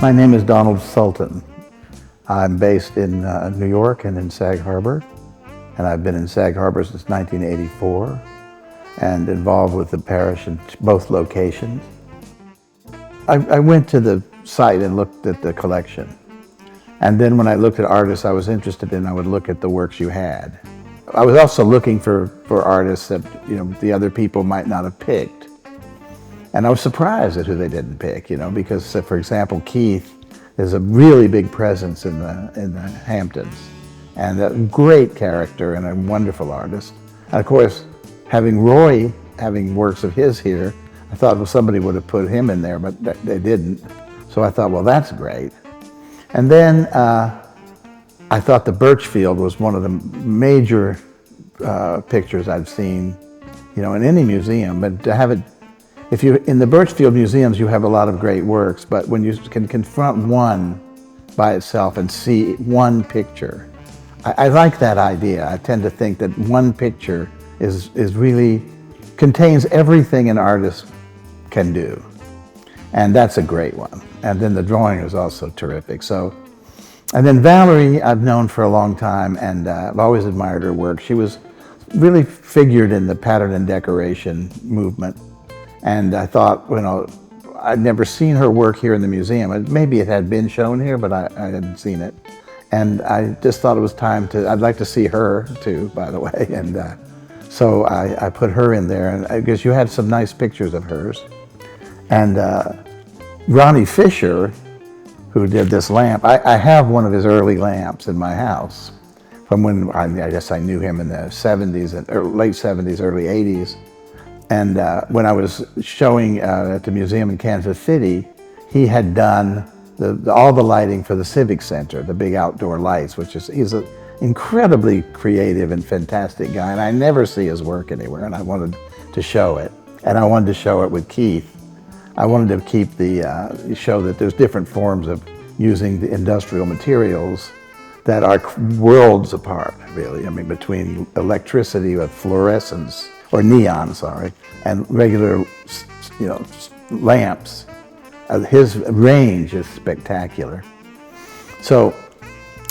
My name is Donald Sultan. I'm based in New York and in Sag Harbor, and I've been in Sag Harbor since 1984 and involved with the Parrish in both locations. I went to the site and looked at the collection, and then when I looked at artists I was interested in, I would look at the works you had. I was also looking for artists that the other people might not have picked. And I was surprised at who they didn't pick, because, for example, Keith is a really big presence in the Hamptons, and a great character and a wonderful artist. And of course, having Roy having works of his here, I thought, well, somebody would have put him in there, but they didn't. So I thought, well, that's great. And then I thought the Birchfield was one of the major pictures I've seen, in any museum, but to have it. In the Birchfield museums, you have a lot of great works, but when you can confront one by itself and see one picture, I like that idea. I tend to think that one picture is really contains everything an artist can do, and that's a great one. And then the drawing is also terrific. And then Valerie, I've known for a long time, and I've always admired her work. She was really figured in the pattern and decoration movement. And I thought, I'd never seen her work here in the museum. Maybe it had been shown here, but I hadn't seen it. And I just thought it was time I'd like to see her too, by the way. And so I put her in there, and I guess you had some nice pictures of hers. And Ronnie Fisher, who did this lamp, I have one of his early lamps in my house from when I guess I knew him in the 70s, late 70s, early 80s. And when I was showing at the museum in Kansas City, he had done all the lighting for the Civic Center, the big outdoor lights, he's an incredibly creative and fantastic guy, and I never see his work anywhere, and I wanted to show it. And I wanted to show it with Keith. I wanted to keep show that there's different forms of using the industrial materials that are worlds apart, really. I mean, between electricity with fluorescence, or neon, and regular, lamps. His range is spectacular. So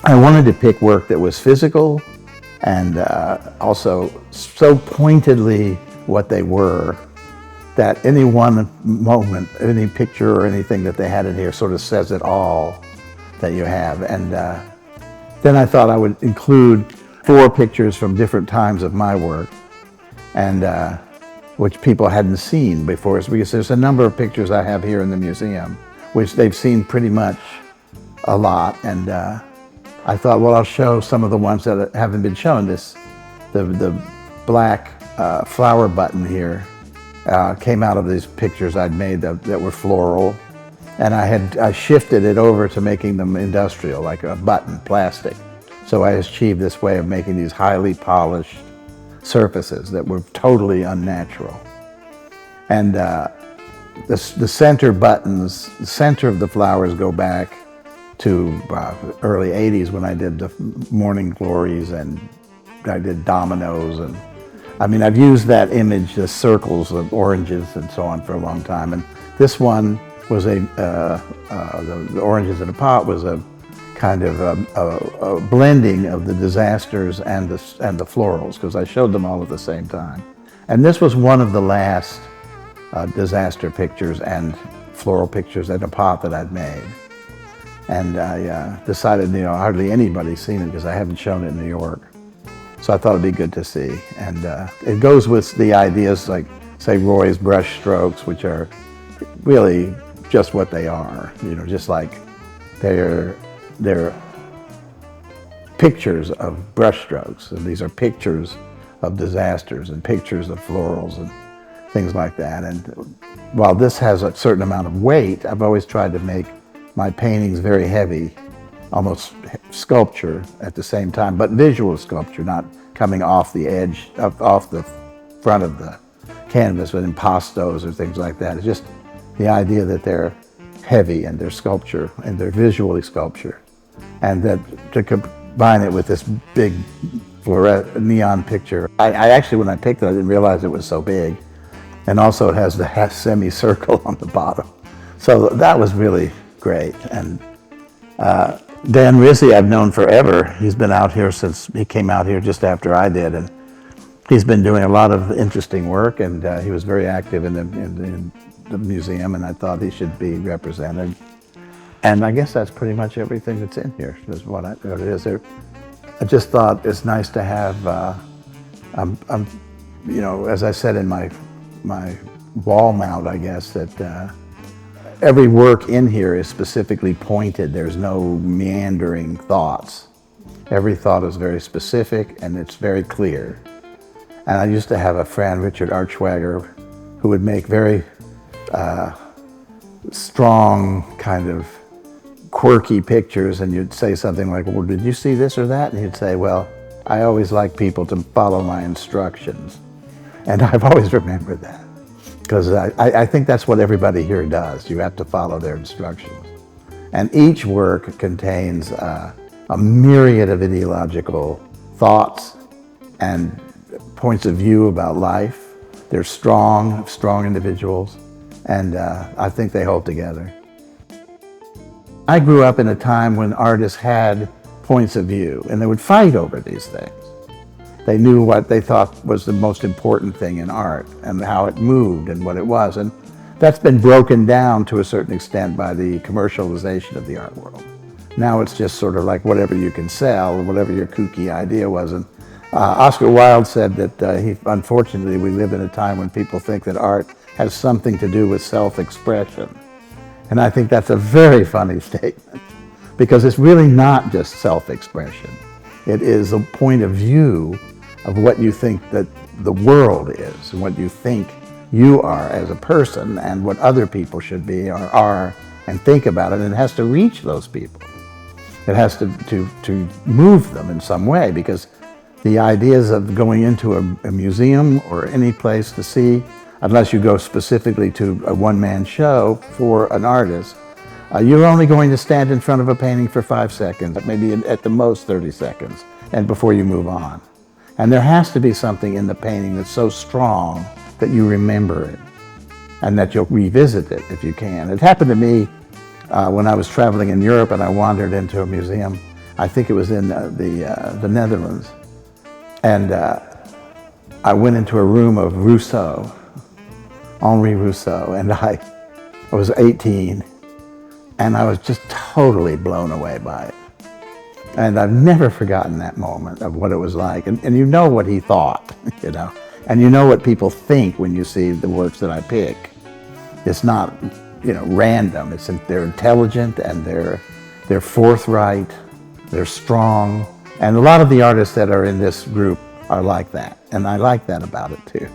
I wanted to pick work that was physical and also so pointedly what they were, that any one moment, any picture or anything that they had in here sort of says it all that you have. And then I thought I would include 4 pictures from different times of my work, and which people hadn't seen before, because there's a number of pictures I have here in the museum, which they've seen pretty much a lot, and I thought, well, I'll show some of the ones that haven't been shown. The black flower button here came out of these pictures I'd made that were floral, and I shifted it over to making them industrial, like a button, plastic. So I achieved this way of making these highly polished surfaces that were totally unnatural. And the center buttons, the center of the flowers go back to early 80s when I did the Morning Glories, and I did dominoes. And I mean, I've used that image, the circles of oranges and so on, for a long time. And this one was the oranges in a pot was a kind of a blending of the disasters and the florals, because I showed them all at the same time. And this was one of the last disaster pictures and floral pictures in a pot that I'd made. And I decided, hardly anybody's seen it because I haven't shown it in New York. So I thought it'd be good to see. And it goes with the ideas like, say, Roy's brush strokes, which are really just what they are, just like they're pictures of brush strokes, and these are pictures of disasters and pictures of florals and things like that. And while this has a certain amount of weight, I've always tried to make my paintings very heavy, almost sculpture at the same time, but visual sculpture, not coming off the edge, off the front of the canvas with impastos or things like that. It's just the idea that they're heavy and they're sculpture and they're visually sculpture. And that to combine it with this big neon picture. I actually, when I picked it, I didn't realize it was so big. And also it has the semicircle on the bottom. So that was really great. And Dan Rizzi I've known forever. He's been out here since he came out here just after I did, and he's been doing a lot of interesting work, and he was very active in the museum, and I thought he should be represented. And I guess that's pretty much everything that's in here, is what it is. I just thought it's nice to have, you know, as I said in my wall mount, I guess, that every work in here is specifically pointed. There's no meandering thoughts. Every thought is very specific and it's very clear. And I used to have a friend, Richard Archwager, who would make very strong, kind of quirky pictures, and you'd say something like, well, did you see this or that? And he'd say, well, I always like people to follow my instructions. And I've always remembered that, because I think that's what everybody here does. You have to follow their instructions. And each work contains a myriad of ideological thoughts and points of view about life. They're strong individuals, and I think they hold together. I grew up in a time when artists had points of view, and they would fight over these things. They knew what they thought was the most important thing in art and how it moved and what it was. And that's been broken down to a certain extent by the commercialization of the art world. Now it's just sort of like whatever you can sell, whatever your kooky idea was. And Oscar Wilde said that unfortunately we live in a time when people think that art has something to do with self-expression. And I think that's a very funny statement, because it's really not just self-expression. It is a point of view of what you think that the world is, and what you think you are as a person, and what other people should be or are, and think about it. And it has to reach those people. It has to move them in some way, because the ideas of going into a museum or any place to see, unless you go specifically to a one-man show for an artist, you're only going to stand in front of a painting for 5 seconds, maybe at the most 30 seconds, and before you move on. And there has to be something in the painting that's so strong that you remember it, and that you'll revisit it if you can. It happened to me when I was traveling in Europe, and I wandered into a museum. I think it was in the Netherlands. And I went into a room of Rousseau, Henri Rousseau, and I was 18, and I was just totally blown away by it. And I've never forgotten that moment of what it was like. And you know what he thought, you know, and you know what people think when you see the works that I pick. It's not, you know, random. They're intelligent, and they're forthright, they're strong. And a lot of the artists that are in this group are like that, and I like that about it too.